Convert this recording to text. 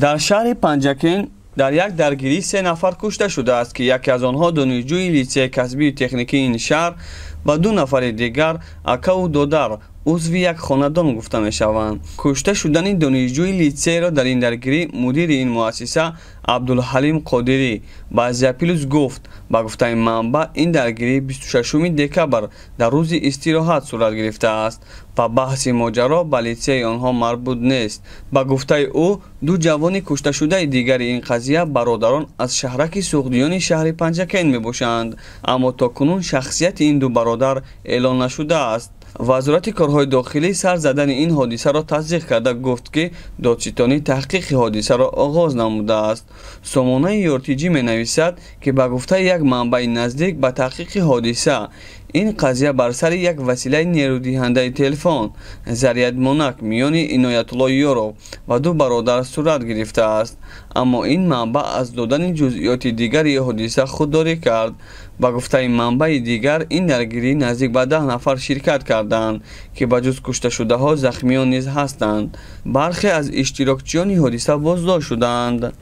در شهر پنجکین در یک درگیری 3 نفر کشته شده است که یکی از آنها دانشجوی لیسه کسبی و تکنیکی این شهر و 2 نفر دیگر اکا و دودر عضو یک خاندان گفته می شوند. کشته شدن دانشجوی لیسه را در این درگیری مدیر این مؤسسه عبدالحلیم قادری با زپیلوس گفت. با گفته منبع این درگیری 26 دکبر در روز استراحت صورت گرفته است و بحث ماجرا به لیسه آنها مربوط نیست. با گفته او 2 جوان کشته شده دیگر این قضیه برادران از شهرک سوغدیان شهر پنجکین می باشند، اما تا کنون شخصیت این 2 برادر اعلان نشده است. وزارت کارهای داخلی سر زدن این حادثه را تصدیق کرده گفت که دادستانی تحقیق حادثه را آغاز نموده است. سامانه یورتیجی می نویسد که به گفته یک منبع نزدیک به تحقیق حادثه این قضیه بر سر یک وسیله نیرودهنده تلفن ضریت مونک میان عنایت الله یورو و 2 برادر صورت گرفته است، اما این منبع از دادن جزئیات دیگر حادثه خودداری کرد. با گفته منبع دیگر این درگیری نزدیک به 10 نفر شرکت کردند که بجز کشته شده ها زخمیان نیز هستند. برخی از اشتراکچیان حادثه بازداشت شدند.